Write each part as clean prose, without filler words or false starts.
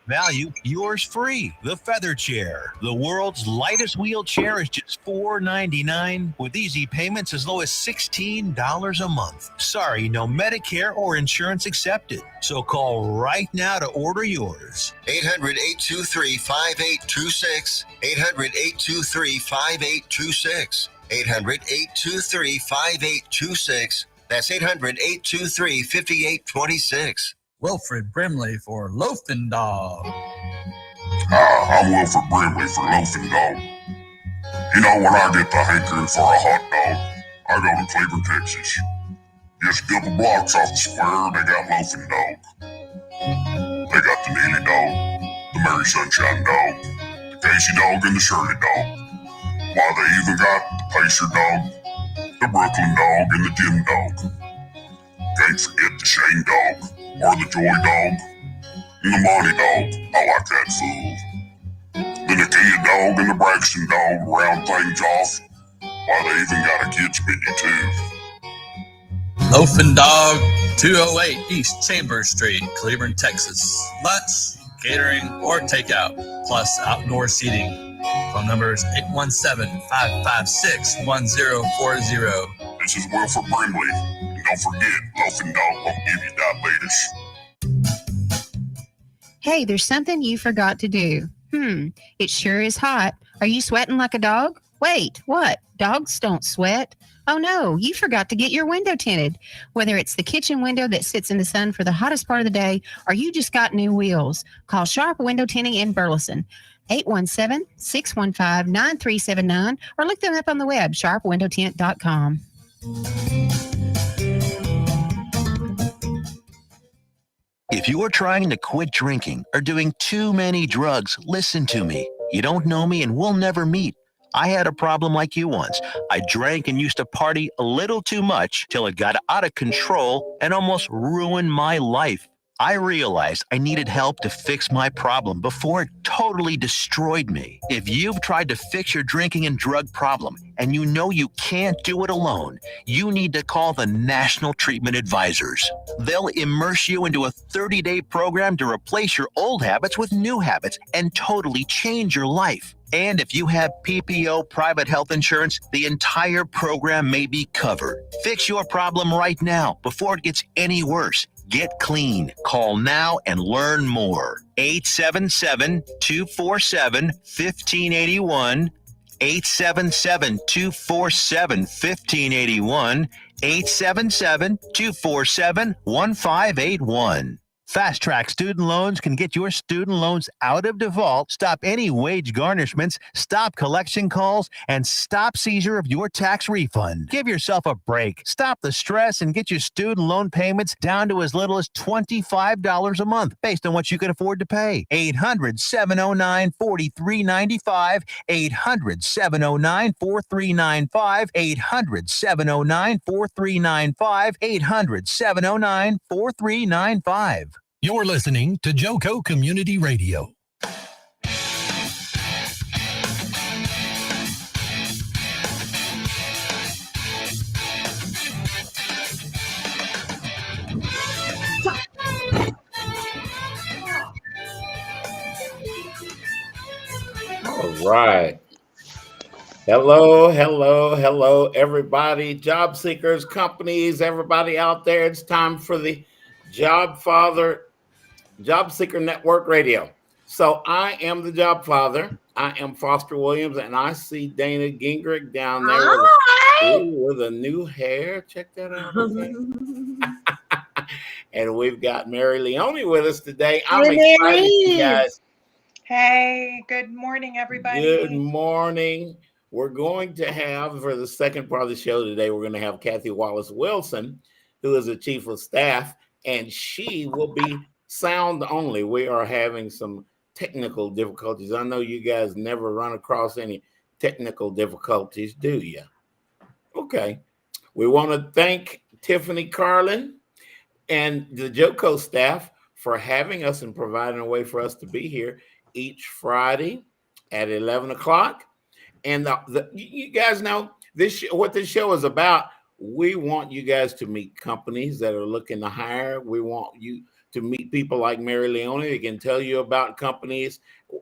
Value, yours free. The Feather Chair. The world's lightest wheelchair is just $4.99 with easy payments as low as $16 a month. Sorry, no Medicare or insurance accepted. So call right now to order yours. 800-823-5826. 800-823-5826. 800-823-5826. That's 800-823-5826. Wilfred Brimley for Loafing Dog. I'm Wilfred Brimley for Loafing Dog. You know, when I get the hankering for a hot dog, I go to Cleveland, Texas. Just a couple blocks off the square, they got Loafing Dog. They got the Neely Dog, the Mary Sunshine Dog, the Casey Dog, and the Shirley Dog. Why, they even got the Pacer Dog, the Brooklyn Dog, and the Jim Dog. Can't forget the Shane Dog, or the Joy Dog, and the Monty Dog. I like that fool. The Nakia Dog and the Braxton Dog round things off. Why, they even got a kids menu too. Loafing Dog, 208 East Chambers Street, Cleveland, Texas. Lunch, catering, or takeout, plus outdoor seating. Phone number is 817-556-1040. This is Wilfred Brimley. And don't forget, Loafing Dog won't give you diabetes. Hey, there's something you forgot to do. It sure is hot. Are you sweating like a dog? Wait, what? Dogs don't sweat. Oh no, you forgot to get your window tinted. Whether it's the kitchen window that sits in the sun for the hottest part of the day, or you just got new wheels, call Sharp Window Tinting in Burleson. 817-615-9379, or look them up on the web, sharpwindowtint.com. If you are trying to quit drinking or doing too many drugs, listen to me. You don't know me and we'll never meet. I had a problem like you once. I drank and used to party a little too much till it got out of control and almost ruined my life. I realized I needed help to fix my problem before it totally destroyed me. If you've tried to fix your drinking and drug problem and you know you can't do it alone, you need to call the National Treatment Advisors. They'll immerse you into a 30-day program to replace your old habits with new habits and totally change your life. And if you have PPO private health insurance, the entire program may be covered. Fix your problem right now before it gets any worse. Get clean. Call now and learn more. 877-247-1581. 877-247-1581. 877-247-1581. Fast Track Student Loans can get your student loans out of default, stop any wage garnishments, stop collection calls, and stop seizure of your tax refund. Give yourself a break. Stop the stress and get your student loan payments down to as little as $25 a month based on what you can afford to pay. 800-709-4395. 800-709-4395. 800-709-4395. 800-709-4395. You're listening to Joco Community Radio. All right. Hello, everybody. Job seekers, companies, everybody out there. It's time for the Jobfather Jobseeker Network Radio. So I am the Jobfather. I am Foster Williams, and I see Dana Gingerich down there with a new hair. Check that out. Okay. And we've got Mary Leone with us today. I'm excited, you guys. Hey, good morning, everybody. Good morning. We're going to have, for the second part of the show today, we're going to have Kathi Wallis Wilson, who is the chief of staff, and she will be sound only. We are having some technical difficulties. I know you guys never run across any technical difficulties, do you? Okay. We want to thank Tiffany Carlin and the Joco staff for having us and providing a way for us to be here each Friday at 11 o'clock. And you guys know what this show is about. We want you guys to meet companies that are looking to hire. We want you to meet people like Mary Leone. They can tell you about companies,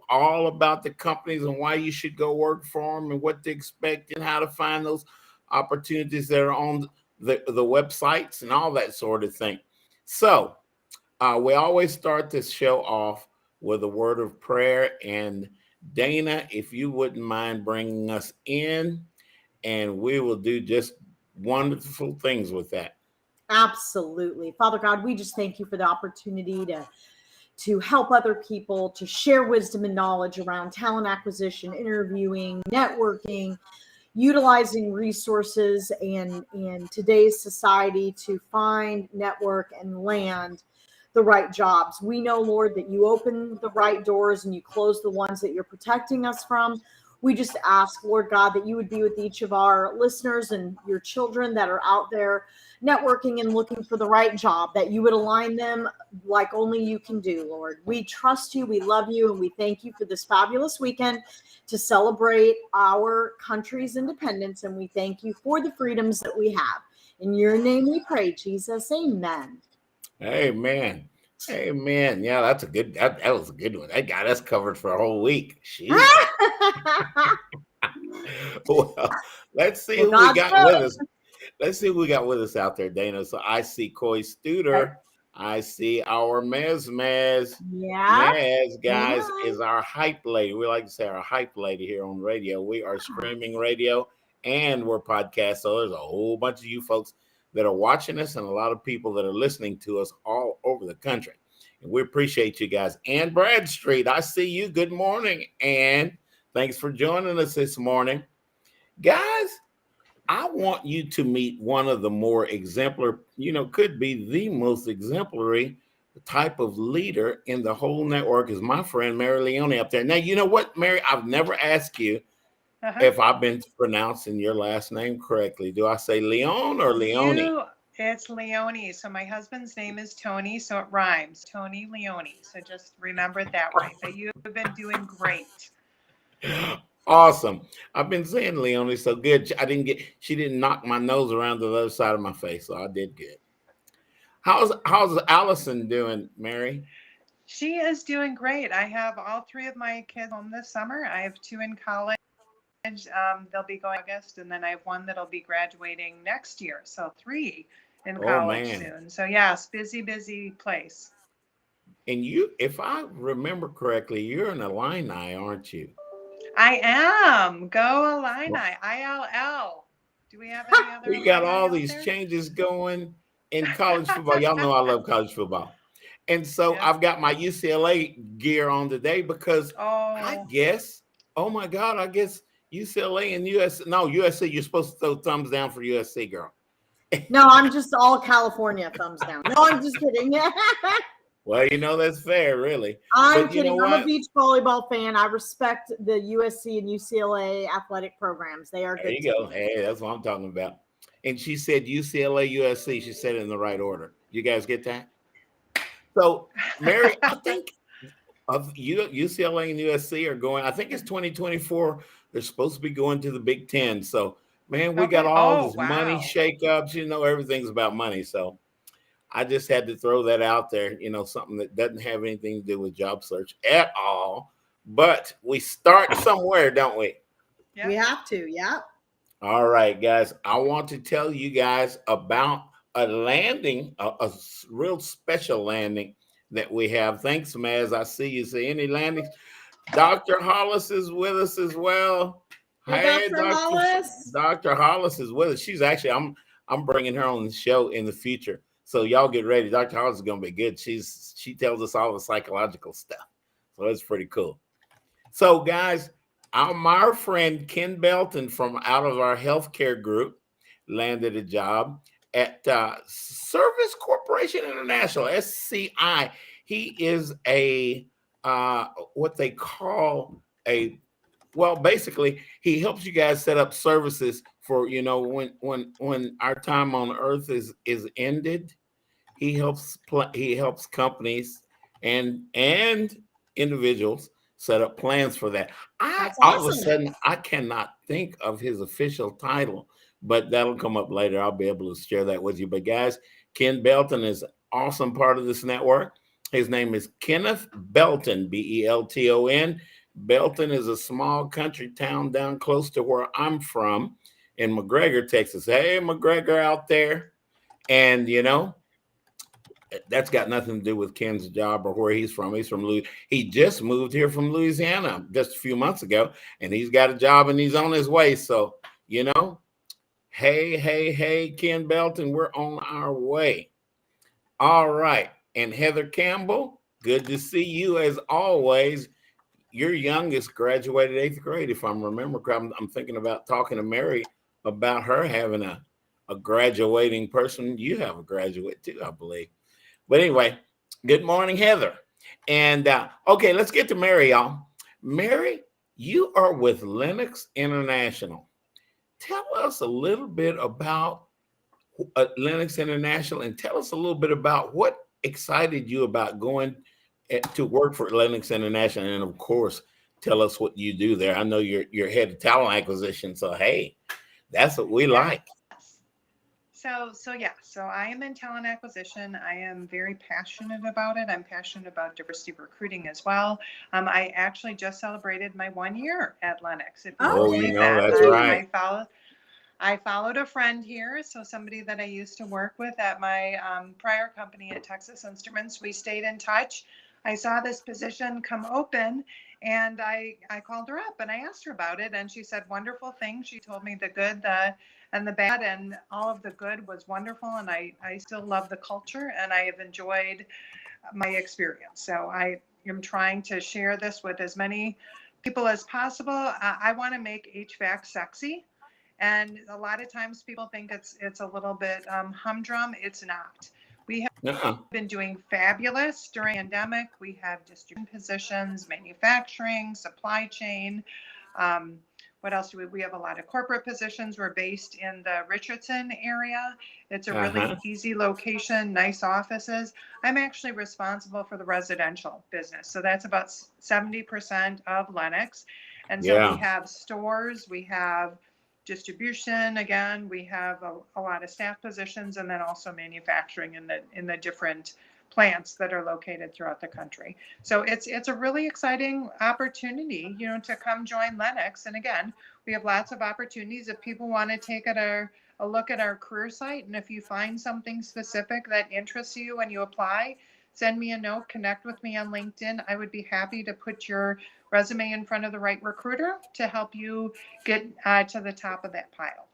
all about the companies and why you should go work for them and what to expect and how to find those opportunities that are on the websites and all that sort of thing. So we always start this show off with a word of prayer. And Dana, if you wouldn't mind bringing us in, and we will do just wonderful things with that. Absolutely. Father God, we just thank you for the opportunity to help other people, to share wisdom and knowledge around talent acquisition, interviewing, networking, utilizing resources in today's society to find, network, and land the right jobs. We know, Lord, that you open the right doors and you close the ones that you're protecting us from. We just ask, Lord God, that you would be with each of our listeners and your children that are out there networking and looking for the right job, that you would align them like only you can do, Lord. We trust you, we love you, and we thank you for this fabulous weekend to celebrate our country's independence, and we thank you for the freedoms that we have. In your name we pray, Jesus. Amen. Amen. Amen. Yeah, that's a good, that was a good one. That got us covered for a whole week. Well, let's see who we got with us. Let's see who we got with us out there, Dana. So I see Coy Studer. I see our Mez. Yeah. Mez, guys, is our hype lady. We like to say our hype lady here on radio. We are streaming radio and we're podcast. So there's a whole bunch of you folks that are watching us and a lot of people that are listening to us all over the country. And we appreciate you guys. And Bradstreet, I see you. Good morning. And thanks for joining us this morning. Guys, I want you to meet one of the more exemplary, could be the most exemplary type of leader in the whole network is my friend Mary Leone up there. Now, you know what, Mary? I've never asked you if I've been pronouncing your last name correctly. Do I say Leone or Leone? It's Leone. So my husband's name is Tony, so it rhymes. Tony Leone. So just remember it that way. But you have been doing great. Awesome. I've been saying Leone so good. She didn't knock my nose around to the other side of my face, so I did good. How's Allison doing, Mary? She is doing great. I have all three of my kids home this summer. I have two in college. They'll be going August, and then I have one that'll be graduating next year. So 3 in college soon. So yes, busy place. And you, if I remember correctly, you're an Illini, aren't you? I am. Go Illini. ILL. Do we have any other? We got all these changes going in college football. Y'all know I love college football. And so I've got my UCLA gear on today because I guess UCLA and USC, you're supposed to throw thumbs down for USC, girl. No, I'm just all California thumbs down. No, I'm just kidding. Well, that's fair, really. I'm kidding. I'm a beach volleyball fan. I respect the USC and UCLA athletic programs. They are good. There you go. Hey, that's what I'm talking about. And she said UCLA, USC. She said it in the right order. You guys get that? So, Mary, I think of UCLA and USC are going. I think it's 2024. They're supposed to be going to the Big Ten. So, man, we got all this money shakeups. Everything's about money. So, I just had to throw that out there. Something that doesn't have anything to do with job search at all. But we start somewhere, don't we? Yeah. We have to. Yeah. All right, guys. I want to tell you guys about a landing, a real special landing that we have. Thanks, Maz. I see you. See any landings? Dr. Hollis is with us as well. Hey, Dr. Hollis. Dr. Hollis is with us. She's actually, I'm bringing her on the show in the future. So y'all get ready. Dr. Hollis is going to be good. She tells us all the psychological stuff. So it's pretty cool. So, guys, my friend Ken Belton from out of our healthcare group landed a job at Service Corporation International, SCI. He is a what they call basically he helps you guys set up services for when our time on earth is ended. He helps companies and individuals set up plans for that. All of a sudden I cannot think of his official title, but that'll come up later. I'll be able to share that with you. But guys, Ken Belton is an awesome part of this network. His name is Kenneth Belton, Belton. Belton is a small country town down close to where I'm from in McGregor, Texas. Hey, McGregor out there. And, you know, that's got nothing to do with Ken's job or where he's from. He's from he just moved here from Louisiana just a few months ago, and he's got a job and he's on his way. So, you know, hey, Ken Belton, we're on our way. All right. And Heather Campbell, good to see you as always. Your youngest graduated 8th grade, if I'm remembering. I'm thinking about talking to Mary about her having a graduating person. You have a graduate too, I believe. But anyway, good morning, Heather. And okay, let's get to Mary, y'all. Mary, you are with Lennox International. Tell us a little bit about Lennox International, and tell us a little bit about what excited you about going to work for Lennox International, and of course, tell us what you do there. I know you're head of talent acquisition, so hey, that's what we like. So I am in talent acquisition. I am very passionate about it. I'm passionate about diversity recruiting as well. I actually just celebrated my 1 year at Lennox. If you believe that. That's right. I followed a friend here, so somebody that I used to work with at my prior company at Texas Instruments. We stayed in touch. I saw this position come open, and I called her up and I asked her about it, and she said wonderful things. She told me the good, and the bad, and all of the good was wonderful, and I still love the culture, and I have enjoyed my experience. So I am trying to share this with as many people as possible. I want to make HVAC sexy. And a lot of times people think it's a little bit humdrum. It's not. We have been doing fabulous during the pandemic. We have distribution positions, manufacturing, supply chain. What else do we have? A lot of corporate positions. We're based in the Richardson area. It's a really easy location, nice offices. I'm actually responsible for the residential business. So that's about 70% of Lennox. And so we have stores, we have distribution, again, we have a lot of staff positions, and then also manufacturing in the different plants that are located throughout the country. So it's a really exciting opportunity, you know, to come join Lennox. And again, we have lots of opportunities if people want to take a look at our career site. And if you find something specific that interests you when you apply, send me a note, connect with me on LinkedIn. I would be happy to put your resume in front of the right recruiter to help you get to the top of that pile.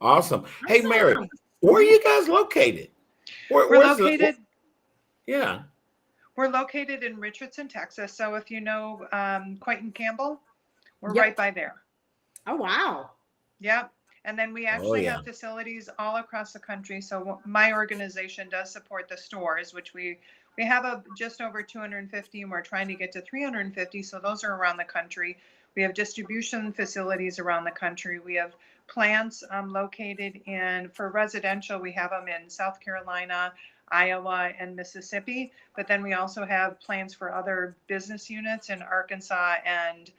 Awesome. Hey, Mary, where are you guys located? We're located. We're located in Richardson, Texas. So if you know Quentin Campbell, we're right by there. Oh, wow. Yep. And then we actually have facilities all across the country. So my organization does support the stores, which we have just over 250, and we're trying to get to 350. So those are around the country. We have distribution facilities around the country. We have plants located for residential. We have them in South Carolina, Iowa, and Mississippi. But then we also have plans for other business units in Arkansas and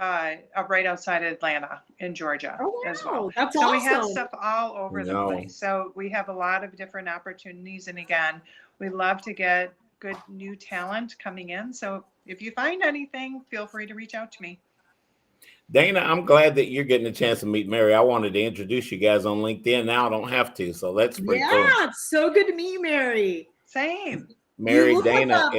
right outside Atlanta in Georgia as well. That's so awesome. We have stuff all over the place. So we have a lot of different opportunities. And again, we love to get good new talent coming in. So if you find anything, feel free to reach out to me. Dana, I'm glad that you're getting a chance to meet Mary. I wanted to introduce you guys on LinkedIn. Now I don't have to. So that's pretty cool. Yeah, it's so good to meet you, Mary. Same. Mary, Dana's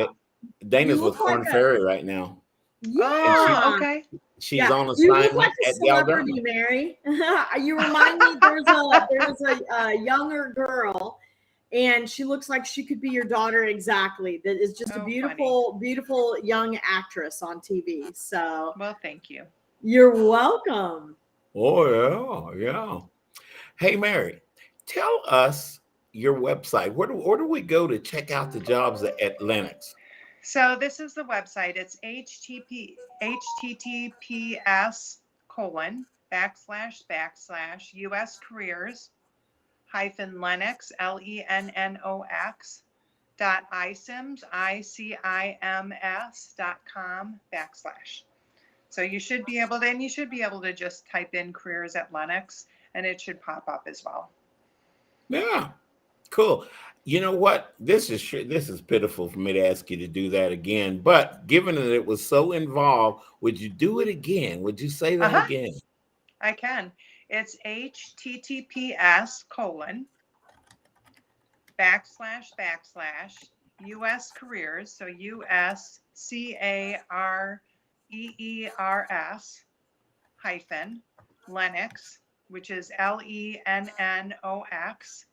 with Corn Ferry right now. Yeah. Okay. She's on assignment you look like a at celebrity, Mary. You remind me there's a younger girl, and she looks like she could be your daughter exactly. That is just a beautiful, beautiful young actress on TV. So well, thank you. You're welcome. Oh yeah. Hey Mary, tell us your website. Where do we go to check out the jobs at Lennox? So this is the website. It's https://US careers -Lennox LENNOX.ICIMS.com/. So you should be able to just type in careers at Lennox and it should pop up as well. Yeah, cool. You know what? This is pitiful for me to ask you to do that again. But given that it was so involved, would you do it again? Would you say that Uh-huh. again? I can. It's https:// US careers, so USCAREERS hyphen Lennox, which is LENNOX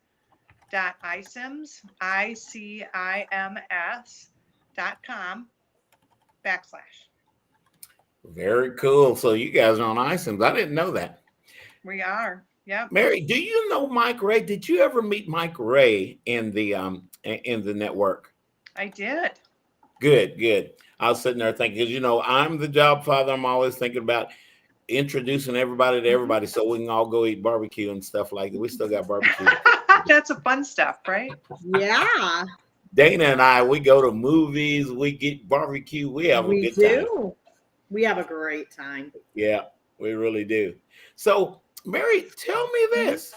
.ICIMS.com /. Very cool. So you guys are on iSIMS. I didn't know that. We are. Yep. Mary, do you know Mike Ray? Did you ever meet Mike Ray in the network? I did. Good, good. I was sitting there thinking, because I'm the job father. I'm always thinking about introducing everybody to everybody so we can all go eat barbecue and stuff like that. We still got barbecue. That's a fun stuff, right? Yeah. Dana and I, we go to movies, we get barbecue, we have a good time. We have a great time. Yeah, we really do. So, Mary, tell me this.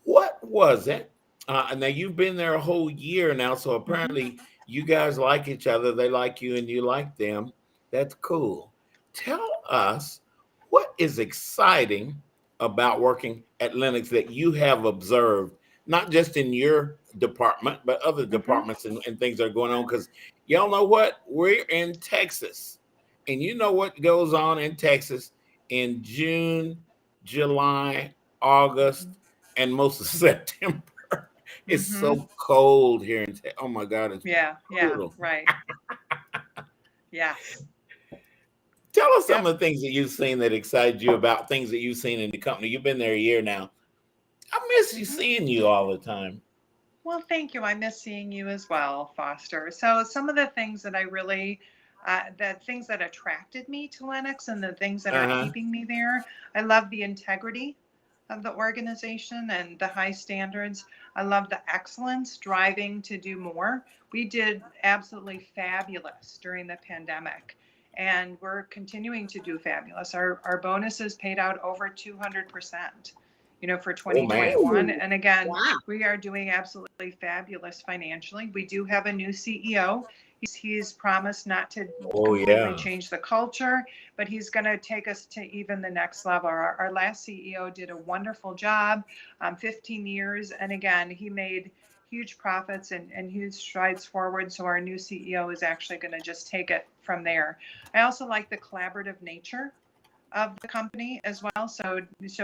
What was it? Now, you've been there a whole year now, so apparently you guys like each other. They like you and you like them. That's cool. Tell us, what is exciting about working at Lennox that you have observed, not just in your department, but other departments and things that are going on? Because y'all know what? We're in Texas. And you know what goes on in Texas in June, July, August, and most of September. It's so cold here in Texas. Oh my God. It's brutal. Right. Yeah. Tell us some of the things that you've seen that excited you about things that you've seen in the company. You've been there a year now. I miss you seeing you all the time. Well, thank you. I miss seeing you as well, Foster. So some of the things that I really, the things that attracted me to Lennox and the things that are keeping me there, I love the integrity of the organization and the high standards. I love the excellence, driving to do more. We did absolutely fabulous during the pandemic, and we're continuing to do fabulous. Our bonuses paid out over 200%. For 2021. And again, we are doing absolutely fabulous financially. We do have a new CEO. He's promised not to completely change the culture, but he's going to take us to even the next level. Our last CEO did a wonderful job, 15 years. And again, he made huge profits and huge strides forward. So our new CEO is actually going to just take it from there. I also like the collaborative nature of the company as well. So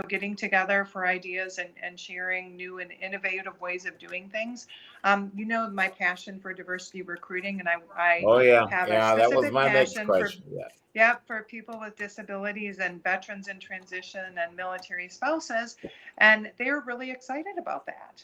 getting together for ideas and sharing new and innovative ways of doing things. My passion for diversity recruiting, and I have a specific that was my next passion question. for people with disabilities and veterans in transition and military spouses, and they're really excited about that.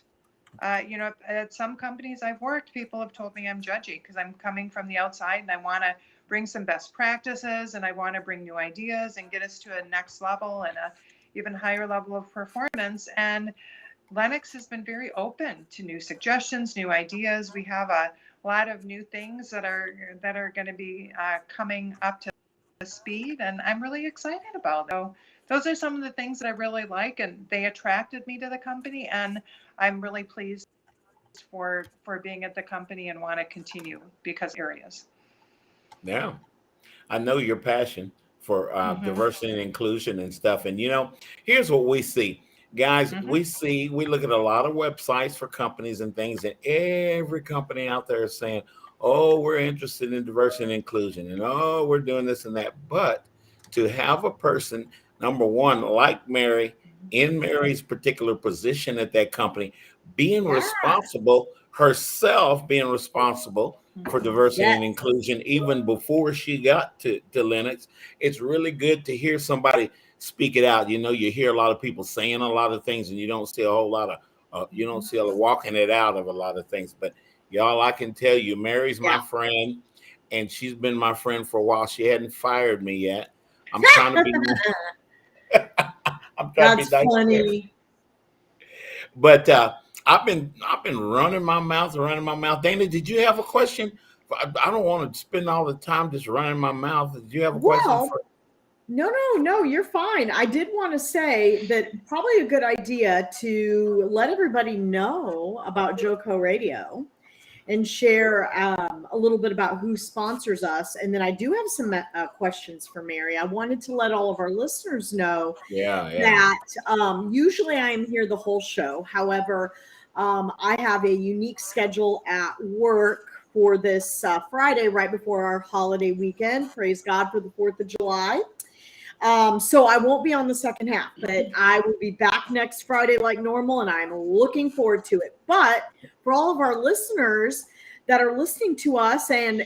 At some companies I've worked, people have told me I'm judgy because I'm coming from the outside and I want to bring some best practices and I want to bring new ideas and get us to a next level and a even higher level of performance. And Lennox has been very open to new suggestions, new ideas. We have a lot of new things that are going to be coming up to speed, and I'm really excited about it. So those are some of the things that I really like, and they attracted me to the company, and I'm really pleased for being at the company and want to continue because areas. Yeah, I know your passion for diversity and inclusion and stuff. And here's what we see, guys. We look at a lot of websites for companies and things, and every company out there is saying, oh, we're interested in diversity and inclusion, and oh, we're doing this and that. But to have a person, number one, like Mary, in Mary's particular position at that company, being responsible herself, being responsible for diversity and inclusion, even before she got to Lennox. It's really good to hear somebody speak it out. You hear a lot of people saying a lot of things, and you don't see a whole lot of, you don't see a walking it out of a lot of things. But y'all, I can tell you, Mary's my friend, and she's been my friend for a while. She hadn't fired me yet. I'm trying to be. I'm trying to be nice. Funny. But I've been running my mouth. Dana, did you have a question? I don't want to spend all the time just running my mouth. Did you have a question? No, you're fine. I did want to say that probably a good idea to let everybody know about Joco Radio and share a little bit about who sponsors us. And then I do have some questions for Mary. I wanted to let all of our listeners know that usually I am here the whole show. However, I have a unique schedule at work for this Friday right before our holiday weekend. Praise God for the 4th of July. So I won't be on the second half, but I will be back next Friday like normal, and I'm looking forward to it. But for all of our listeners that are listening to us and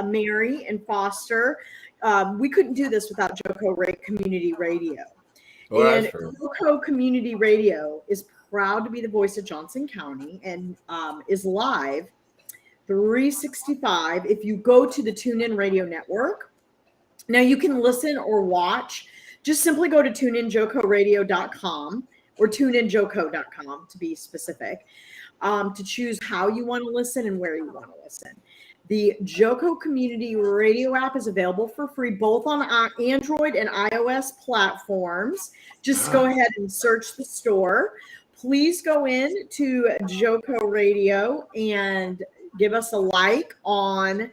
Mary and Foster, we couldn't do this without Joco Community Radio. And Joco Community Radio is proud to be the voice of Johnson County and is live 365 if you go to the TuneIn Radio Network. Now you can listen or watch. Just simply go to tuneinjocoradio.com or tuneinjoco.com to be specific, to choose how you want to listen and where you want to listen. The Joco Community Radio app is available for free both on Android and iOS platforms. Just go ahead and search the store. Please go in to Joco Radio and give us a like on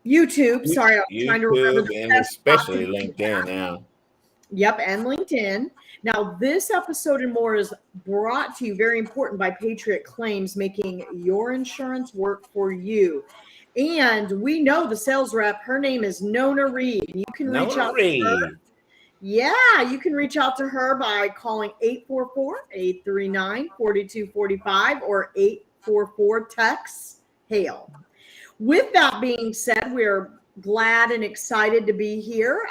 YouTube. Sorry, I was trying to remember. And especially LinkedIn now. Yep, and LinkedIn. Now, this episode and more is brought to you, very important, by Patriot Claims, making your insurance work for you. And we know the sales rep, her name is Nona Reed. You can reach out to her. Yeah, you can reach out to her by calling 844-839-4245 or 844-TEX-HAIL. With that being said, we're glad and excited to be here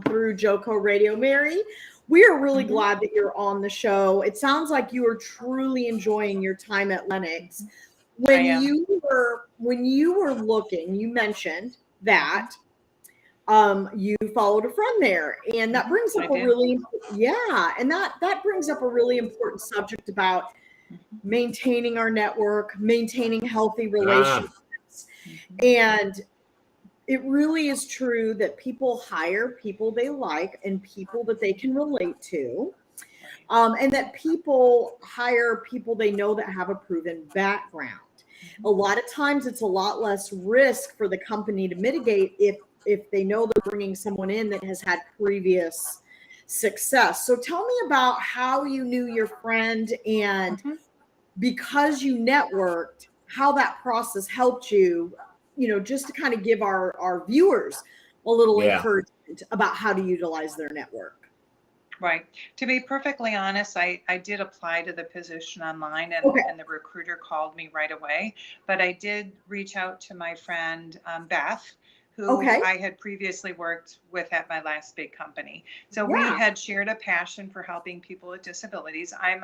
through Joco Radio. Mary, we are really glad that you're on the show. It sounds like you are truly enjoying your time at Lennox. When you were looking, you mentioned that you followed a friend there, and that brings up that brings up a really important subject about maintaining our network, maintaining healthy relationships. And it really is true that people hire people they like and people that they can relate to, and that people hire people they know that have a proven background. A lot of times it's a lot less risk for the company to mitigate if they know they're bringing someone in that has had previous success. So tell me about how you knew your friend, and because you networked, how that process helped you, just to kind of give our viewers a little encouragement about how to utilize their network. Right. To be perfectly honest, I did apply to the position online, and the recruiter called me right away. But I did reach out to my friend, Beth, who I had previously worked with at my last big company. So we had shared a passion for helping people with disabilities. I'm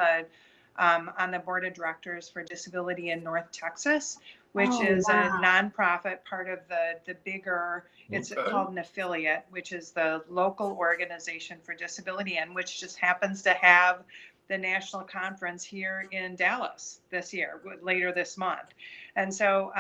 on the board of directors for Disability in North Texas, which is a nonprofit part of the bigger, it's called an affiliate, which is the local organization for disability, and which just happens to have the national conference here in Dallas this year, later this month. And so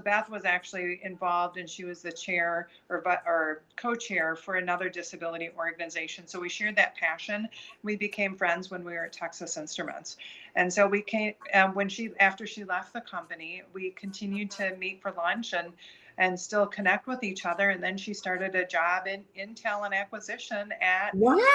Beth was actually involved, and she was the chair or co-chair for another disability organization. So we shared that passion. We became friends when we were at Texas Instruments. And so we came, after she left the company, we continued to meet for lunch and still connect with each other. And then she started a job in talent acquisition at Lennox.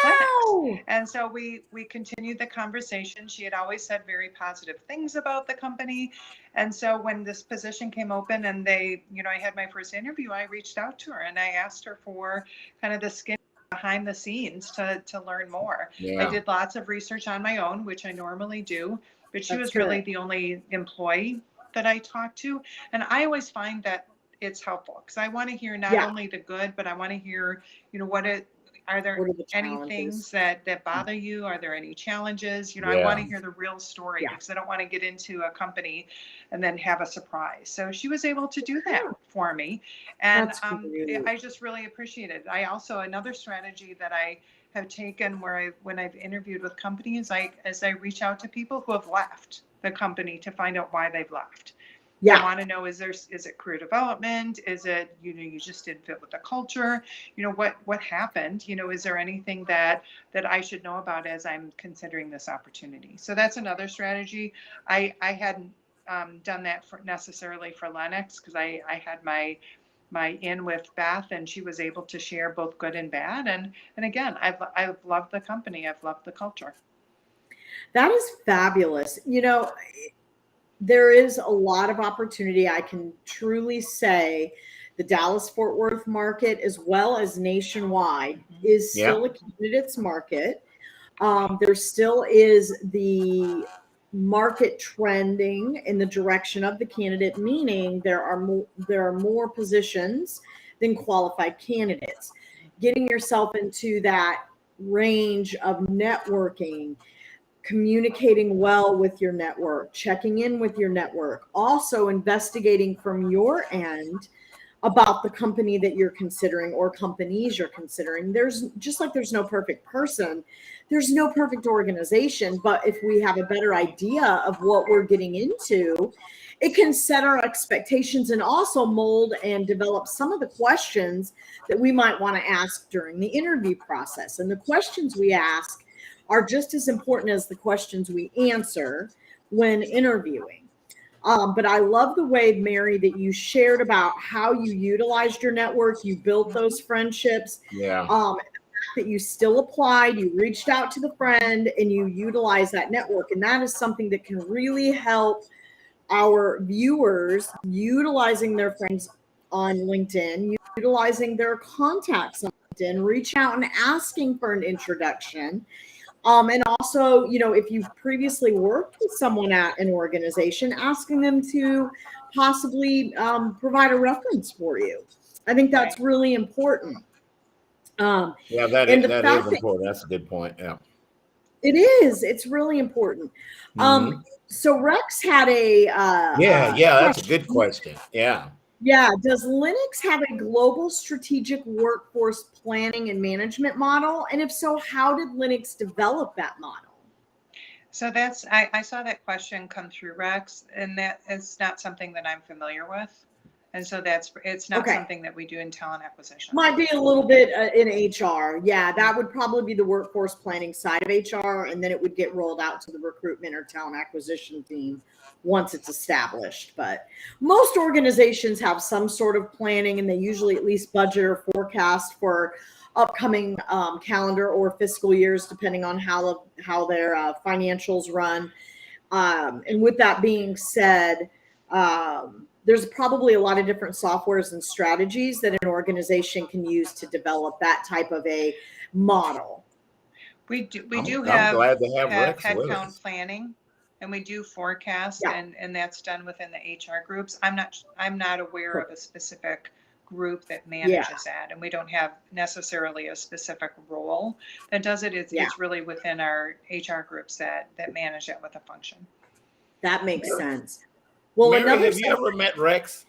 And so we continued the conversation. She had always said very positive things about the company. And so when this position came open and I had my first interview, I reached out to her and I asked her for kind of the skin behind the scenes to learn more. I did lots of research on my own, which I normally do, but she was really the only employee that I talked to. And I always find that it's helpful because I want to hear not only the good, but I want to hear, are there any things that bother you? Are there any challenges? I want to hear the real story because I don't want to get into a company and then have a surprise. So she was able to do that for me. And I just really appreciate it. Another strategy that I have taken when I've interviewed with companies, as I reach out to people who have left the company to find out why they've left. I want to know, is it career development? Is it, you just didn't fit with the culture? What happened? Is there anything that I should know about as I'm considering this opportunity? So that's another strategy. I hadn't done that necessarily for Lennox, because I had my in with Beth, and she was able to share both good and bad. And again, I've loved the company. I've loved the culture. That is fabulous. There is a lot of opportunity. I can truly say the Dallas-Fort Worth market, as well as nationwide, is still a candidate's market. There still is the market trending in the direction of the candidate, meaning there are more positions than qualified candidates. Getting yourself into that range of networking, communicating well with your network, checking in with your network, also investigating from your end about the company that you're considering or companies you're considering. There's no perfect person, there's no perfect organization, but if we have a better idea of what we're getting into, it can set our expectations and also mold and develop some of the questions that we might want to ask during the interview process. And the questions we ask are just as important as the questions we answer when interviewing. But I love the way, Mary, that you shared about how you utilized your network, you built those friendships, that you still applied, you reached out to the friend, and you utilized that network. And that is something that can really help our viewers utilizing their friends on LinkedIn, utilizing their contacts on LinkedIn, reach out and asking for an introduction. And also, if you've previously worked with someone at an organization, asking them to possibly provide a reference for you. I think that's really important. That is important. That's a good point. Yeah, it is. It's really important. So Rex had a that's a good question. Yeah. Does Lennox have a global strategic workforce planning and management model? And if so, how did Lennox develop that model? So I saw that question come through, Rex, and that is not something that I'm familiar with. And so it's not something that we do in talent acquisition. Might be a little bit in HR. Yeah, that would probably be the workforce planning side of HR, and then it would get rolled out to the recruitment or talent acquisition team once it's established. But most organizations have some sort of planning, and they usually at least budget or forecast for upcoming calendar or fiscal years, depending on how their financials run. And with that being said, there's probably a lot of different softwares and strategies that an organization can use to develop that type of a model. We do I'm have glad to have Rex with headcount us. planning, and we do forecast, and that's done within the HR groups. I'm not aware of a specific group that manages that, and we don't have necessarily a specific role that does it. It's really within our HR groups that manage it with a function. That makes sense. Well, Mary, have you ever met Rex?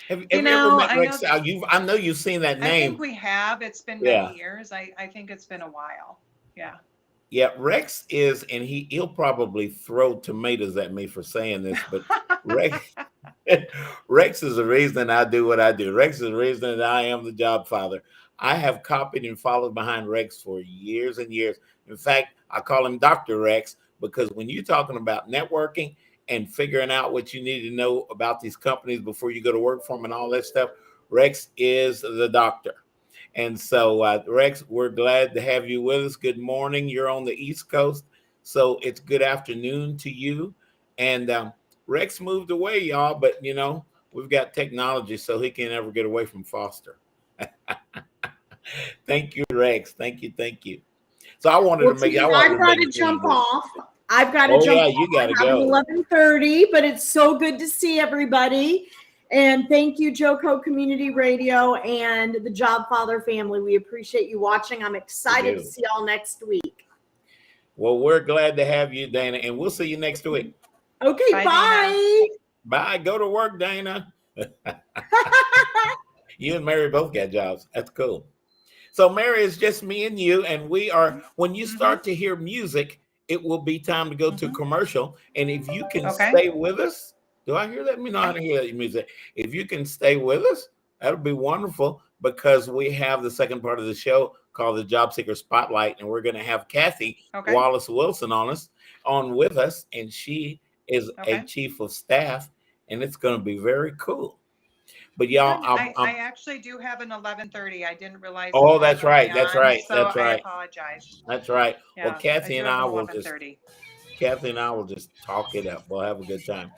Have you ever met Rex? I know you've seen that name. I think we have. It's been many years. I think it's been a while. Yeah. Yeah, Rex is, and he'll probably throw tomatoes at me for saying this, but Rex is the reason I do what I do. Rex is the reason that I am the Jobfather. I have copied and followed behind Rex for years and years. In fact, I call him Dr. Rex, because when you're talking about networking and figuring out what you need to know about these companies before you go to work for them and all that stuff, Rex is the doctor. And so, Rex, we're glad to have you with us. Good morning. You're on the East Coast, so it's good afternoon to you. And Rex moved away, y'all, but, we've got technology, so he can't ever get away from Foster. Thank you, Rex. Thank you. So I wanted to make. I've got to jump off. I've got to jump off. You got to go. 11:30, but it's so good to see everybody. And thank you, Joco Community Radio and the Jobfather family. We appreciate you watching. I'm excited to see y'all next week. Well, we're glad to have you, Dana, and we'll see you next week. Okay, bye. Bye. Go to work, Dana. You and Mary both got jobs. That's cool. So, Mary, it's just me and you, and we are, when you start to hear music, it will be time to go to commercial. And if you can stay with us, Do I hear that? Me not hear that music. If you can stay with us, that'll be wonderful, because we have the second part of the show called the Job Seeker Spotlight, and we're going to have Kathi Wallis Wilson on with us, and she is a chief of staff, and it's going to be very cool. But y'all, I actually do have an 11:30. I didn't realize. Oh, that's right. That's right. So that's right. I apologize. That's right. Yeah, well, Kathi and I will just talk it up. We'll have a good time.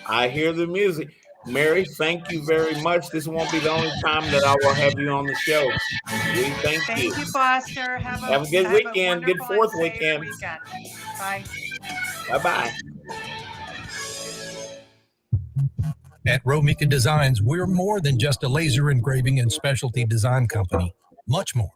I hear the music. Mary, thank you very much. This won't be the only time that I will have you on the show. We thank you. Thank you, Foster. Have a good weekend. Good fourth weekend. Bye. Bye-bye. At Romika Designs, we're more than just a laser engraving and specialty design company. Much more.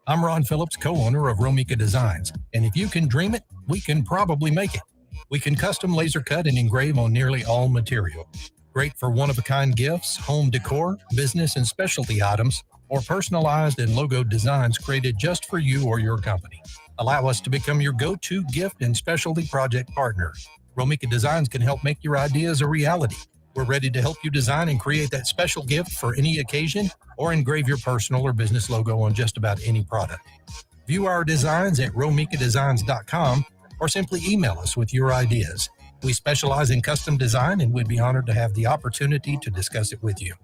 I'm Ron Phillips, co-owner of Romika Designs, and if you can dream it, we can probably make it. We can custom laser cut and engrave on nearly all material. Great for one-of-a-kind gifts, home decor, business and specialty items, or personalized and logo designs created just for you or your company. Allow us to become your go-to gift and specialty project partner. Romika Designs can help make your ideas a reality. We're ready to help you design and create that special gift for any occasion, or engrave your personal or business logo on just about any product. View our designs at romikadesigns.com, or simply email us with your ideas. We specialize in custom design, and we'd be honored to have the opportunity to discuss it with you.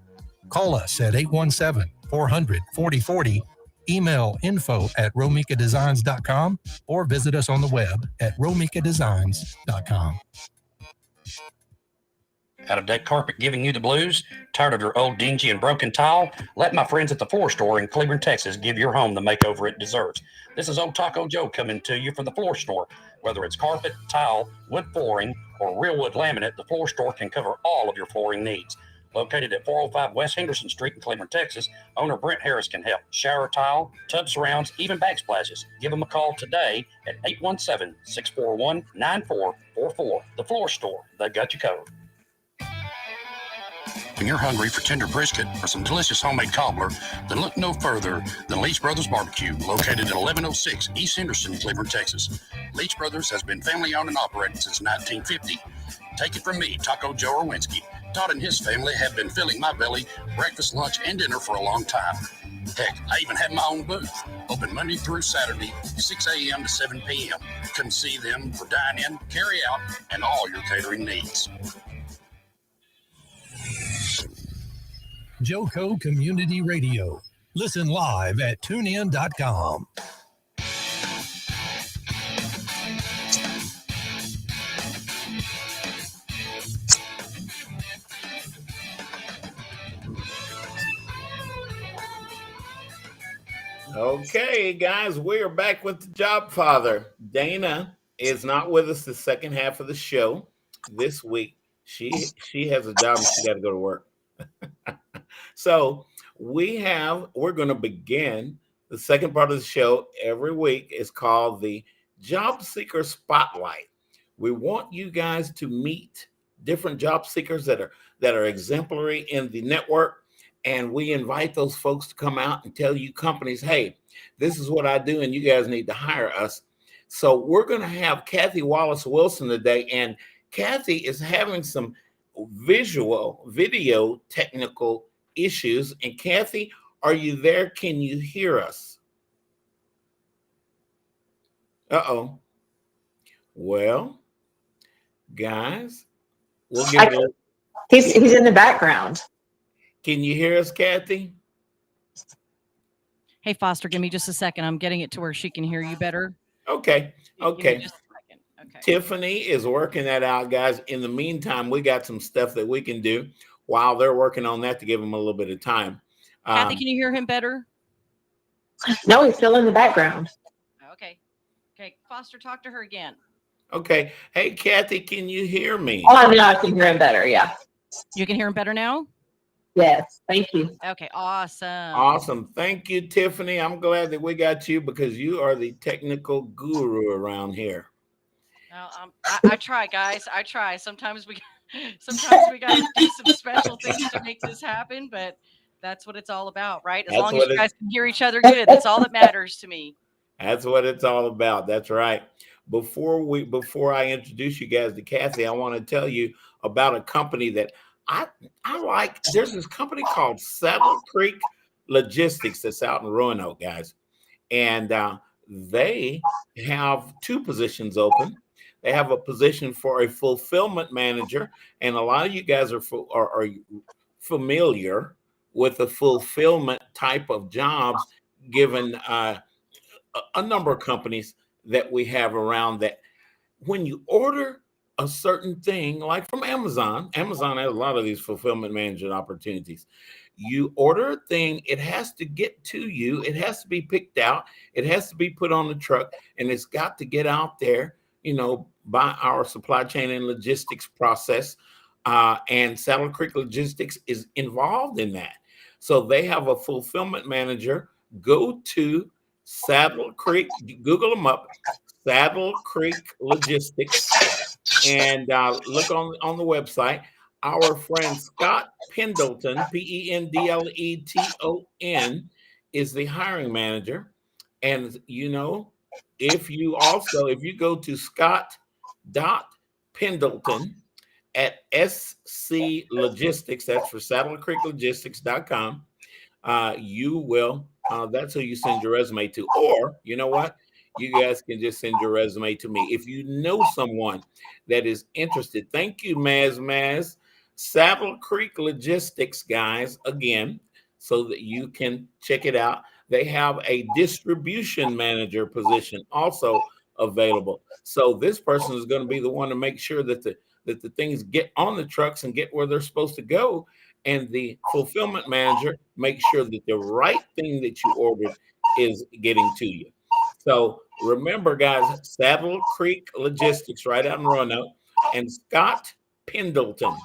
Call us at 817-400-4040, email info@romikadesigns.com, or visit us on the web at romikadesigns.com. Out of deck carpet giving you the blues? Tired of your old dingy and broken tile? Let my friends at the Floor Store in Cleveland, Texas give your home the makeover it deserves. This is Old Taco Joe coming to you from the Floor Store. Whether it's carpet, tile, wood flooring, or real wood laminate, the Floor Store can cover all of your flooring needs. Located at 405 West Henderson Street in Cleveland, Texas, owner Brent Harris can help. Shower tile, tub surrounds, even backsplashes. Give them a call today at 817-641-9444. The Floor Store, they've got you covered. When you're hungry for tender brisket or some delicious homemade cobbler, then look no further than Leach Brothers Barbecue, located at 1106 East Henderson, Cleveland, Texas. Leach Brothers has been family-owned and operated since 1950. Take it from me, Taco Joe Orwinski. Todd and his family have been filling my belly breakfast, lunch, and dinner for a long time. Heck, I even have my own booth, open Monday through Saturday, 6 a.m. to 7 p.m. Come see them for dine-in, carry-out, and all your catering needs. Joco Community Radio. Listen live at tunein.com. Okay, guys, we are back with the Jobfather. Dana is not with us the second half of the show this week. She has a job and she got to go to work. So we're going to begin the second part of the show every week. Is called the Job Seeker Spotlight. We want you guys to meet different job seekers that are exemplary in the network. And we invite those folks to come out and tell you companies, hey, this is what I do, and you guys need to hire us. So we're going to have Kathi Wallis Wilson today, and Kathi is having some video technical issues. And Kathi, are you there? Can you hear us? Uh-oh. Well, guys, we'll give it. He's in the background. Can you hear us, Kathi? Hey, Foster, give me just a second. I'm getting it to where she can hear you better. Okay. Okay. Just a second. Okay. Tiffany is working that out, guys. In the meantime, we got some stuff that we can do while they're working on that to give them a little bit of time. Kathi, can you hear him better? No, he's still in the background. Okay. Okay, Foster, talk to her again. Okay. Hey, Kathi, can you hear me? Oh, no, I can hear him better. Yeah. You can hear him better now? Yes. Thank you. Okay. Awesome. Awesome. Thank you, Tiffany. I'm glad that we got you because you are the technical guru around here. Well, I try, guys. I try. Sometimes we got to do some special things to make this happen, but that's what it's all about, right? As long as you guys can hear each other good, that's all that matters to me. That's what it's all about. That's right. Before I introduce you guys to Kathi, I want to tell you about a company that I like. There's this company called Saddle Creek Logistics that's out in Roanoke, guys. And they have two positions open. They have a position for a fulfillment manager, and a lot of you guys are familiar with the fulfillment type of jobs, given a number of companies that we have around that. When you order a certain thing, like from Amazon has a lot of these fulfillment management opportunities. You order a thing, it has to get to you, it has to be picked out, it has to be put on the truck, and it's got to get out there, by our supply chain and logistics process. And Saddle Creek Logistics is involved in that. So they have a fulfillment manager. Go to Saddle Creek, Google them up, Saddle Creek Logistics, and look on the website. Our friend Scott Pendleton, Pendleton, is the hiring manager. And if you go to Scott.Pendleton at SC Logistics, that's for saddlecreeklogistics.com, you will, that's who you send your resume to. Or, you know what? You guys can just send your resume to me. If you know someone that is interested, thank you, Maz. Saddle Creek Logistics, guys, again, so that you can check it out. They have a distribution manager position also available. So this person is going to be the one to make sure that the things get on the trucks and get where they're supposed to go. And the fulfillment manager makes sure that the right thing that you ordered is getting to you. So remember, guys, Saddle Creek Logistics right out in Roanoke, and Scott Pendleton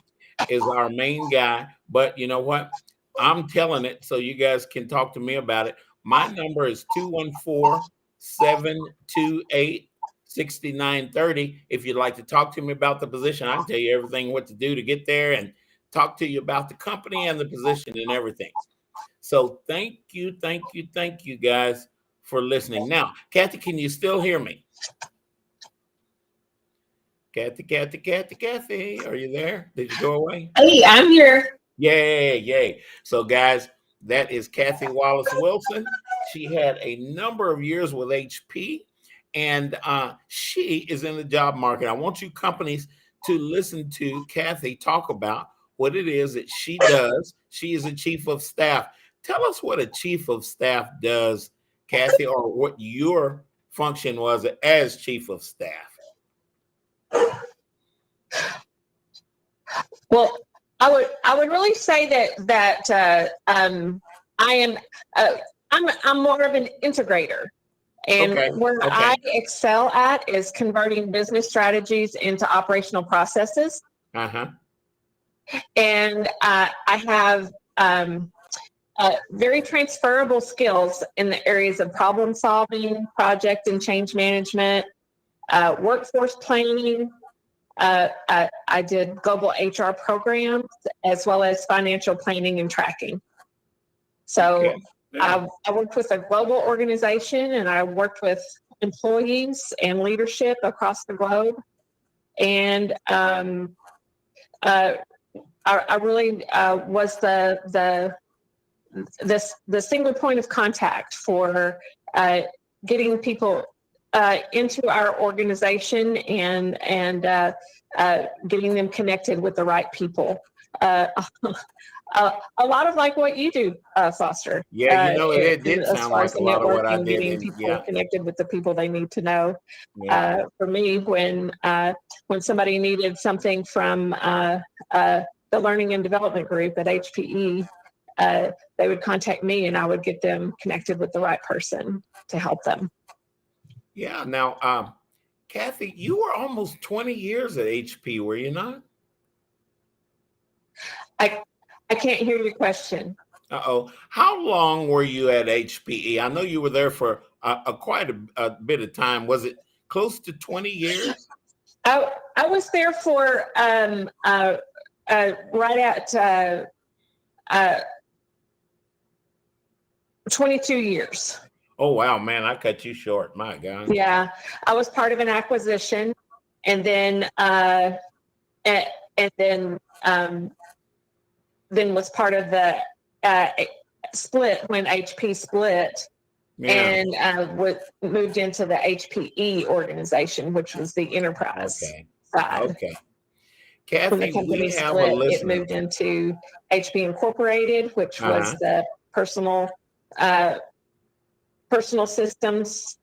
is our main guy. But you know what? I'm telling it so you guys can talk to me about it. My number is 214-728-6930. If you'd like to talk to me about the position, I can tell you everything what to do to get there and talk to you about the company and the position and everything. So thank you, guys, for listening. Now, Kathi, can you still hear me? Kathi, are you there? Did you go away? Hey, I'm here. Yay. So, guys, that is Kathi Wallis Wilson. She had a number of years with HP, and she is in the job market. I want you companies to listen to Kathi talk about what it is that she does. She is a chief of staff. Tell us what a chief of staff does, Kathi, or what your function was as chief of staff. Well, I would really say that I'm more of an integrator, and I excel at is converting business strategies into operational processes. And I have very transferable skills in the areas of problem solving, project and change management, workforce planning. I did global HR programs as well as financial planning and tracking. So I worked with a global organization, and I worked with employees and leadership across the globe. And I really was the single point of contact for getting people into our organization and getting them connected with the right people. A lot of like what you do, Foster. Yeah, it did sound like a lot of what I did. Getting people connected with the people they need to know. For me, when somebody needed something from the Learning and Development Group at HPE, they would contact me, and I would get them connected with the right person to help them. Yeah. Now, Kathi, you were almost 20 years at HP, were you not? I can't hear your question. How long were you at HPE? I know you were there for quite a bit of time. Was it close to 20 years? I was there for right at 22 years. Oh, wow, man, I cut you short. My God. Yeah, I was part of an acquisition, and then and and then was part of the split when HP split. Yeah. And moved into the HPE organization, which was the enterprise side. Okay. When the Kathi, company we have a split, it listener. moved into HP Incorporated, which was the personal systems,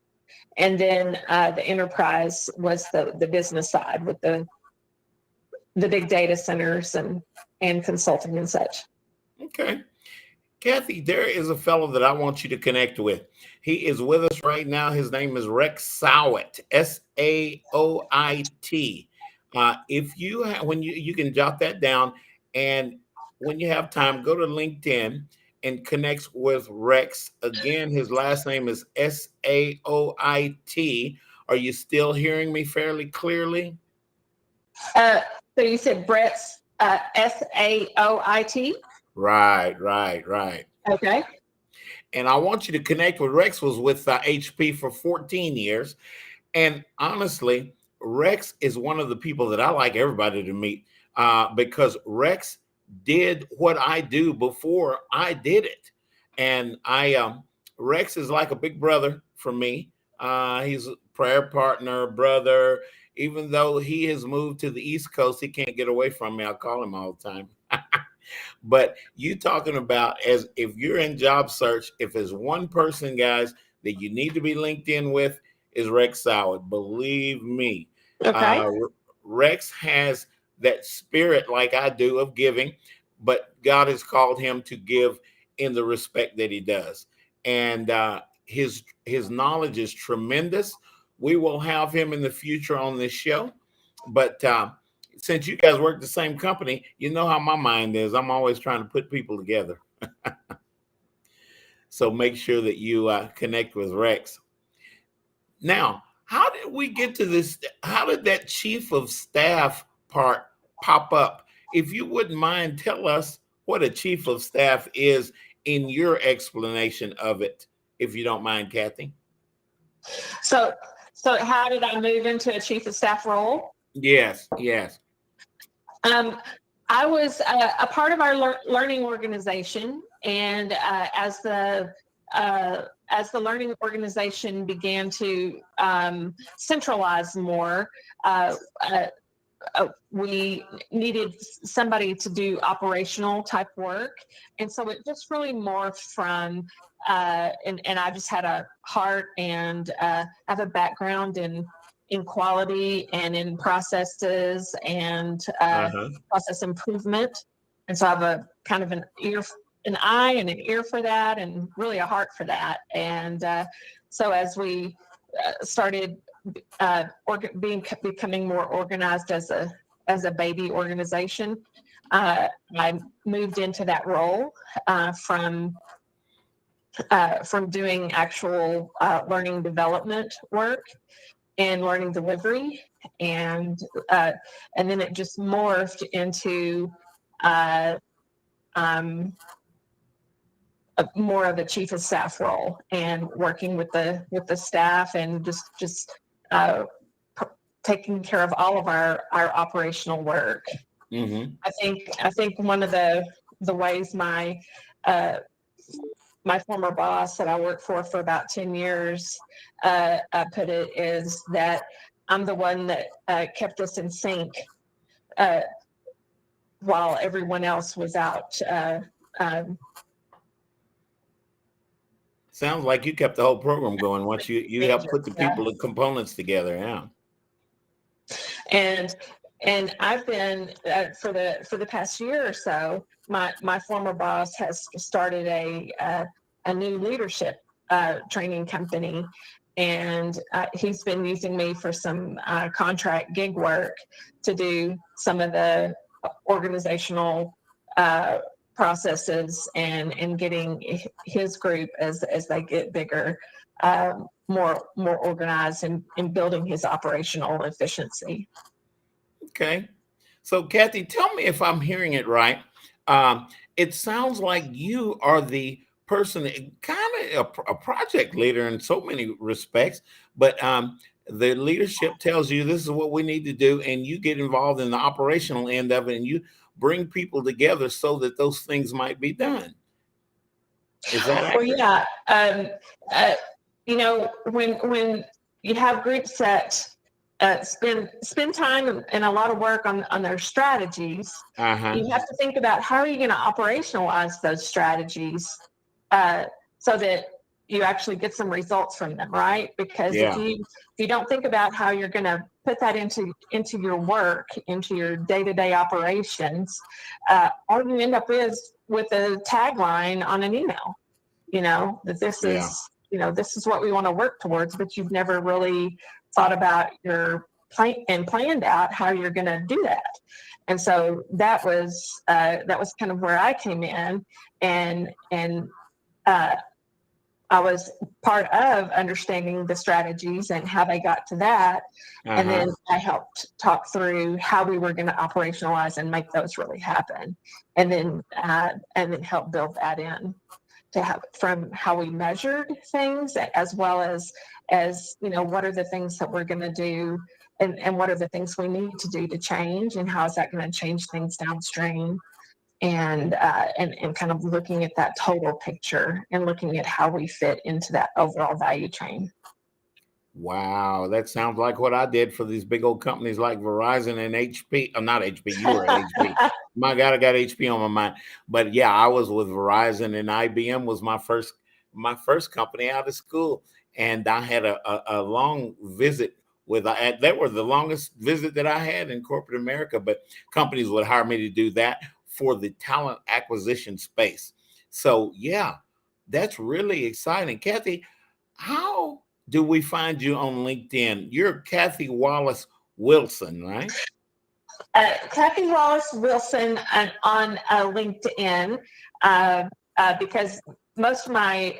and then the enterprise was the business side with the big data centers and consulting and such. Okay. Kathi, there is a fellow that I want you to connect with. He is with us right now. His name is Rex Saoit, S-A-O-I-T. If you when you can jot that down, and when you have time, go to LinkedIn and connect with Rex. Again, his last name is S-A-O-I-T. Are you still hearing me fairly clearly? So you said Brett's S-A-O-I-T? Right. Okay. And I want you to connect with Rex. Was with HP for 14 years. And honestly, Rex is one of the people that I like everybody to meet because Rex did what I do before I did it. And Rex is like a big brother for me. He's a prayer partner, brother. Even though he has moved to the East Coast, he can't get away from me. I call him all the time. But you talking about, as if you're in job search, if there's one person, guys, that you need to be linked in with, is Rex Saoit. Believe me. Okay. Rex has that spirit like I do of giving, but God has called him to give in the respect that he does. And his knowledge is tremendous. We will have him in the future on this show. But since you guys work the same company, you know how my mind is. I'm always trying to put people together. So make sure that you connect with Rex. Now, how did we get to this? How did that chief of staff part pop up? If you wouldn't mind, tell us what a chief of staff is in your explanation of it, if you don't mind, Kathi. So how did I move into a chief of staff role? Yes. I was a part of our learning organization, and as the learning organization began to centralize more, we needed somebody to do operational type work, and so it just really morphed from and I just had a heart and have a background in quality and in processes and process improvement. And so I have a kind of an eye and an ear for that, and really a heart for that. And so as we started becoming more organized as a baby organization, I moved into that role from doing actual learning development work and learning delivery, and then it just morphed into more of a chief of staff role, and working with the staff, and just taking care of all of our operational work. Mm-hmm. I think one of the ways my former boss that I worked for about 10 years put it is that I'm the one that kept us in sync while everyone else was out. Sounds like you kept the whole program going once you helped put the people and components together. Yeah. And I've been for the past year or so, my former boss has started a new leadership training company, and he's been using me for some contract gig work to do some of the organizational processes and getting his group as they get bigger more organized and building his operational efficiency. Okay. So Kathi, tell me if I'm hearing it right. It sounds like you are the person, kind of a project leader in so many respects, but the leadership tells you this is what we need to do, and you get involved in the operational end of it, and you bring people together so that those things might be done. Is that accurate? Well, yeah. When you have groups that spend time and a lot of work on their strategies, you have to think about how are you going to operationalize those strategies so that you actually get some results from them, right? Because if you don't think about how you're going to put that into your work, into your day-to-day operations, all you end up is with a tagline on an email, that this is, this is what we want to work towards, but you've never really thought about your plan and planned out how you're going to do that. And so that was kind of where I came in, and I was part of understanding the strategies and how they got to that. And then I helped talk through how we were going to operationalize and make those really happen. And then help build that in to have from how we measured things, as well as what are the things that we're going to do, and what are the things we need to do to change, and how is that going to change things downstream. And kind of looking at that total picture and looking at how we fit into that overall value chain. Wow, that sounds like what I did for these big old companies like Verizon and HP. Not HP, you were at HP. My God, I got HP on my mind. But yeah, I was with Verizon, and IBM was my first company out of school. And I had a long visit with that were the longest visit that I had in corporate America, but companies would hire me to do that for the talent acquisition space. So yeah, that's really exciting. Kathi, how do we find you on LinkedIn? You're Kathi Wallis Wilson, right? Kathi Wallis Wilson on LinkedIn, because most of my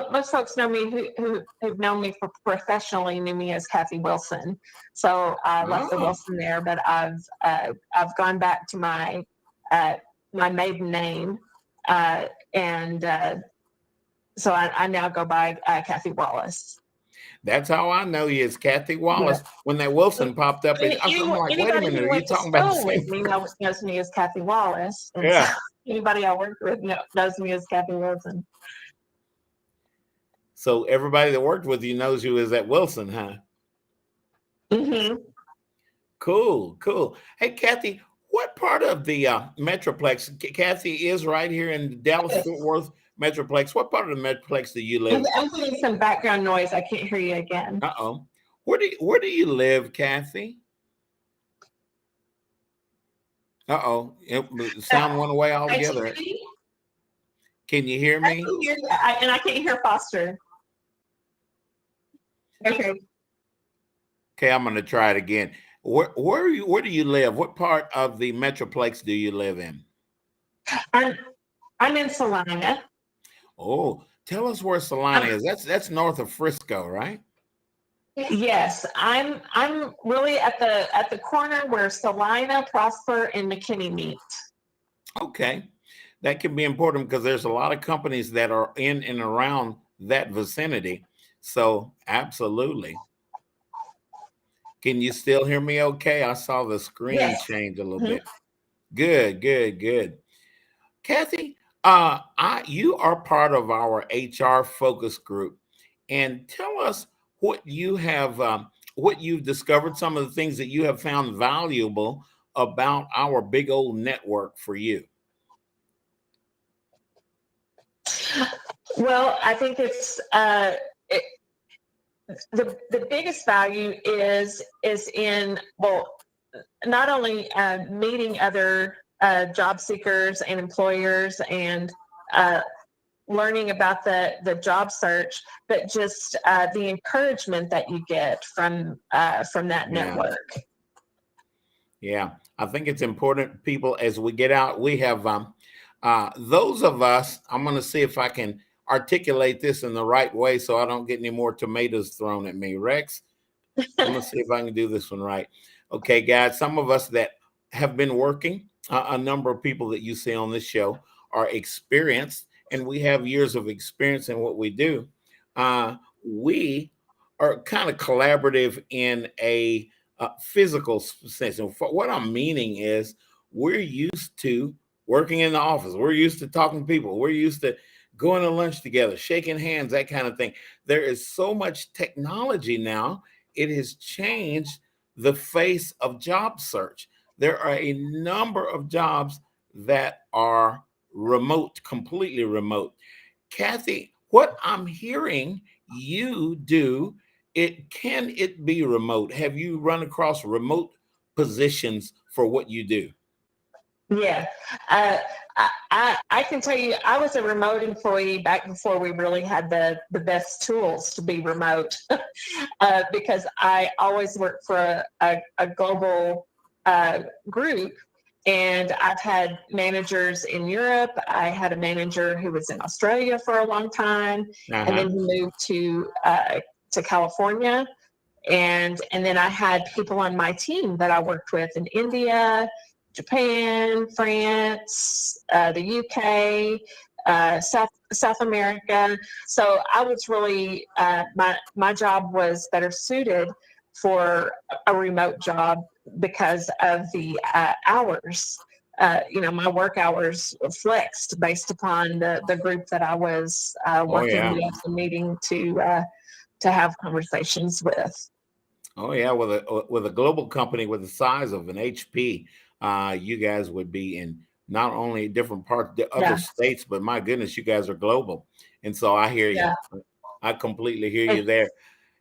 most folks know me who've known me professionally knew me as Kathi Wilson. So I left the Wilson there, but I've gone back to my maiden name, and so I now go by Kathi Wallis. That's how I know you as Kathi Wallis. Yeah. When that Wilson popped up, I'm like, wait a minute, are you talking about the same person? Knows me as Kathi Wallis. And yeah. So anybody I worked with knows me as Kathi Wilson. So everybody that worked with you knows you as that Wilson, huh? Mm-hmm. Cool. Hey, Kathi, what part of the Metroplex? Kathi is right here in the Dallas-Fort Worth Metroplex. What part of the Metroplex do you live? I'm getting some background noise. I can't hear you again. Uh-oh. Where do you live, Kathi? Uh-oh. Sound went away altogether. Can you hear me? I can hear you, and I can't hear Foster. Okay. Okay, I'm going to try it again. Where do you live? What part of the Metroplex do you live in? I'm in Salina. Oh, tell us where Salina is. That's north of Frisco, right? Yes, I'm really at the corner where Salina, Prosper, and McKinney meet. Okay, that can be important because there's a lot of companies that are in and around that vicinity. So absolutely. Can you still hear me okay? I saw the screen change a little bit. Good. Kathi, you are part of our HR focus group, and tell us what you have, what you've discovered, some of the things that you have found valuable about our big old network for you. Well, I think it's the biggest value is in, well, not only meeting other job seekers and employers and learning about the job search, but just the encouragement that you get from that network. Yeah, I think it's important, people, as we get out, we have those of us, I'm going to see if I can articulate this in the right way so I don't get any more tomatoes thrown at me. Rex, I'm going to see if I can do this one right. Okay, guys, some of us that have been working, a number of people that you see on this show are experienced, and we have years of experience in what we do. We are kind of collaborative in a physical sense. And what I'm meaning is we're used to working in the office. We're used to talking to people. We're used to going to lunch together, shaking hands, that kind of thing. There is so much technology now. It has changed the face of job search. There are a number of jobs that are remote, completely remote. Kathi, what I'm hearing you do, can it be remote? Have you run across remote positions for what you do? Yeah, I can tell you, I was a remote employee back before we really had the best tools to be remote, because I always worked for a global group, and I've had managers in Europe. I had a manager who was in Australia for a long time, and then he moved to California, and then I had people on my team that I worked with in India, Japan, France, the UK, South America. So I was really my job was better suited for a remote job because of the hours. My work hours flexed based upon the group that I was working with and needing to have conversations with. Oh yeah, with a global company with the size of an HP, you guys would be in not only different parts, the other states, but my goodness, you guys are global. And so I hear you. I completely hear you there.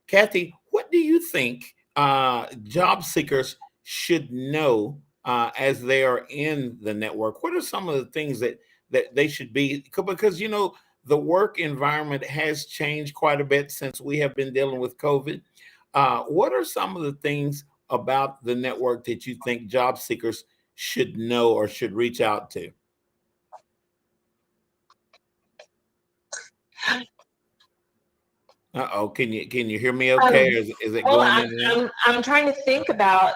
Kathi, what do you think job seekers should know as they are in the network? What are some of the things that they should be? Because, the work environment has changed quite a bit since we have been dealing with COVID. What are some of the things about the network that you think job seekers should know or should reach out to? Uh-oh, can you hear me okay? Is it going in and out? I'm trying to think about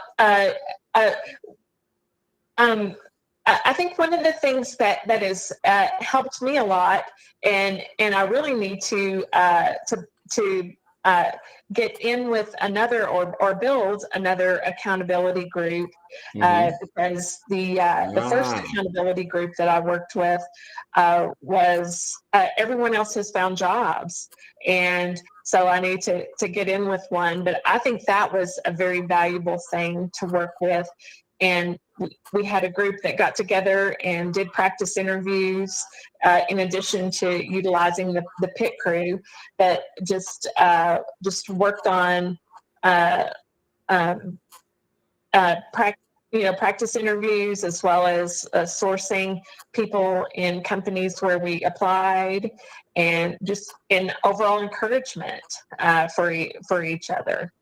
I think one of the things that has helped me a lot, and I really need to get in with another or build another accountability group, because the first accountability group that I worked with was everyone else has found jobs, and so I need to get in with one. But I think that was a very valuable thing to work with. And we had a group that got together and did practice interviews, in addition to utilizing the pit crew that just worked on practice interviews, as well as sourcing people in companies where we applied, and just in overall encouragement for each other.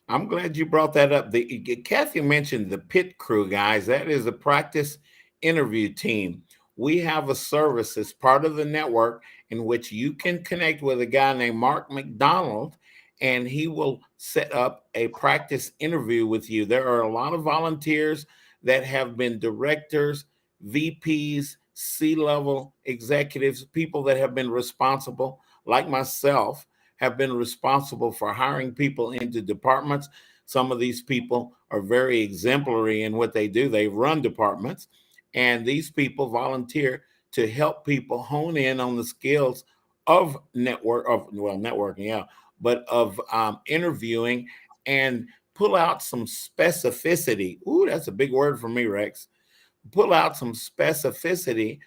I'm glad you brought that up. Kathi mentioned the pit crew, guys. That is a practice interview team. We have a service as part of the network in which you can connect with a guy named Mark McDonald, and he will set up a practice interview with you. There are a lot of volunteers that have been directors, VPs, C-level executives, people that have been responsible, like myself, have been responsible for hiring people into departments. Some of these people are very exemplary in what they do. They run departments, and these people volunteer to help people hone in on the skills of networking, but of interviewing, and pull out some specificity. Ooh, that's a big word for me, Rex. Pull out some specificity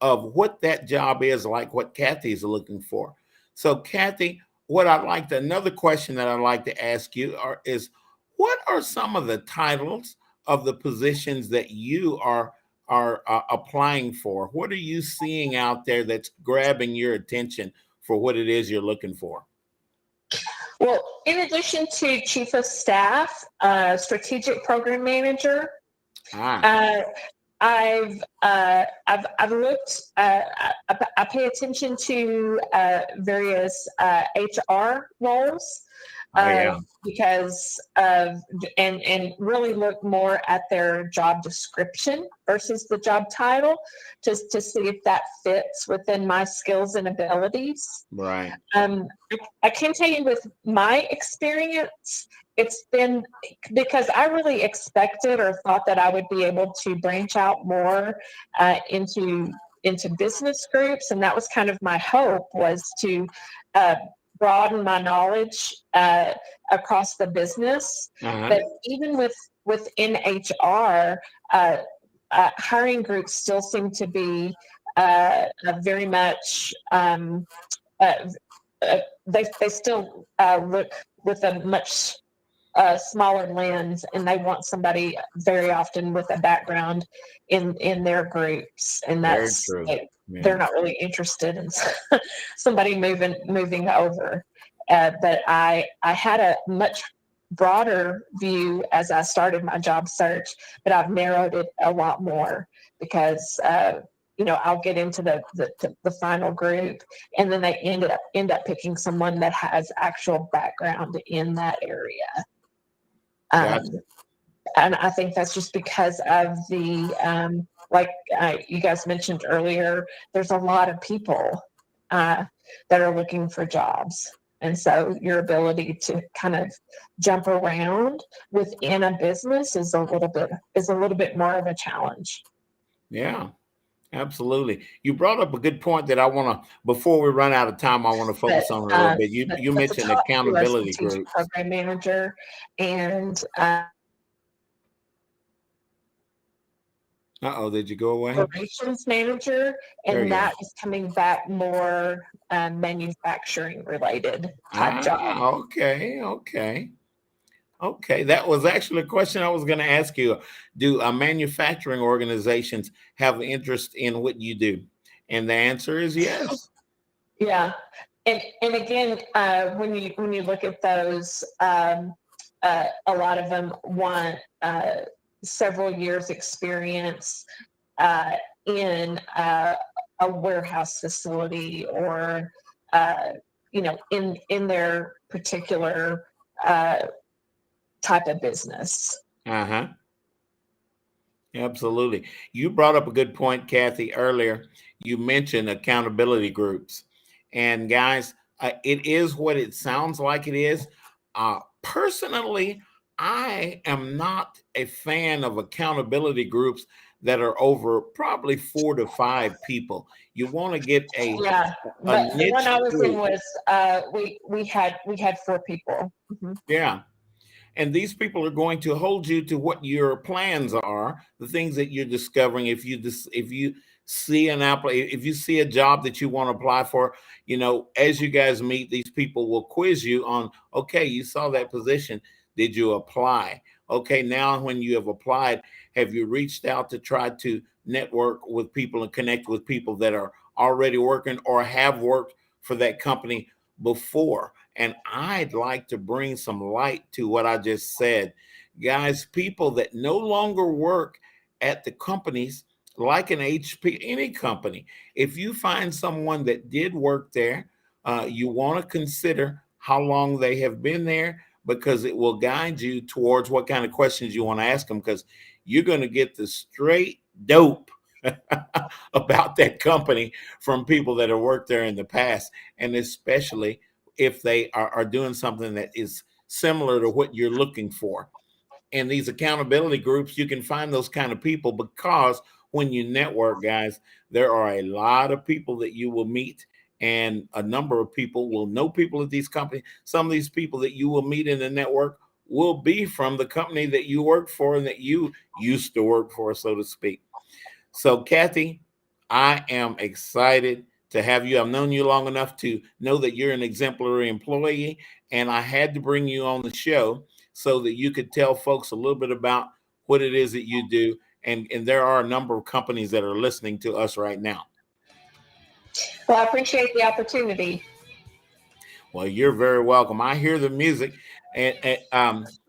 of what that job is, like what Kathi is looking for. So Kathi, another question that I'd like to ask you is, what are some of the titles of the positions that you are applying for? What are you seeing out there that's grabbing your attention for what it is you're looking for? Well, in addition to chief of staff, strategic program manager, I've looked. I pay attention to various HR roles. because of and really look more at their job description versus the job title, just to see if that fits within my skills and abilities. Right. I can tell you with my experience, it's been because I really expected or thought that I would be able to branch out more into business groups, and that was kind of my hope, was to broaden my knowledge across the business. But even within HR, hiring groups still seem to be very much they still look with a much smaller lens, and they want somebody very often with a background in their groups, and that's they're not really interested in somebody moving over. But I had a much broader view as I started my job search, but I've narrowed it a lot more because I'll get into the final group, and then they end up picking someone that has actual background in that area. And I think that's just because of the like you guys mentioned earlier, there's a lot of people that are looking for jobs. And so your ability to kind of jump around within a business is a little bit more of a challenge. Yeah, absolutely. You brought up a good point that I want to, before we run out of time, I want to focus on a little bit. You mentioned accountability groups. Program manager and did you go away? Operations manager, and that is coming back more manufacturing related type job. Okay. That was actually a question I was going to ask you. Do manufacturing organizations have interest in what you do? And the answer is yes. Yeah, and again, when you look at those, a lot of them want several years experience in a warehouse facility, or in their particular type of business. Absolutely. You brought up a good point, Kathi, earlier. You mentioned accountability groups, and guys, it is what it sounds like it is. Personally, I am not a fan of accountability groups that are over probably 4 to 5 people. You want to get a but niche the one I was group. in was we had 4 people. Yeah. And these people are going to hold you to what your plans are, the things that you're discovering. If you see if you see a job that you want to apply for, as you guys meet, these people will quiz you on, okay, you saw that position. Did you apply? Okay, now when you have applied, have you reached out to try to network with people and connect with people that are already working or have worked for that company before? And I'd like to bring some light to what I just said. Guys, people that no longer work at the companies like an HP, any company, if you find someone that did work there, you want to consider how long they have been there, because it will guide you towards what kind of questions you want to ask them, because you're going to get the straight dope about that company from people that have worked there in the past, and especially if they are doing something that is similar to what you're looking for. In these accountability groups, you can find those kind of people, because when you network, guys, there are a lot of people that you will meet, and a number of people will know people at these companies. Some of these people that you will meet in the network will be from the company that you work for and that you used to work for, so to speak. So, Kathi, I am excited to have you. I've known you long enough to know that you're an exemplary employee, and I had to bring you on the show so that you could tell folks a little bit about what it is that you do. And there are a number of companies that are listening to us right now. Well, I appreciate the opportunity. Well, you're very welcome. I hear the music, and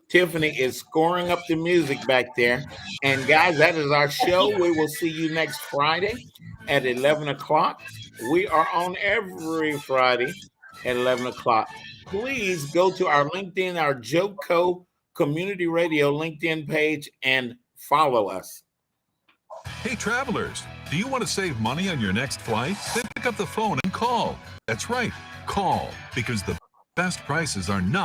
Tiffany is scoring up the music back there. And guys, that is our show. We will see you next Friday at 11 o'clock. We are on every Friday at 11 o'clock. Please go to our LinkedIn, our JoCo Community Radio LinkedIn page, and follow us. Hey, travelers, do you want to save money on your next flight? Then pick up the phone and call. That's right, call, because the best prices are not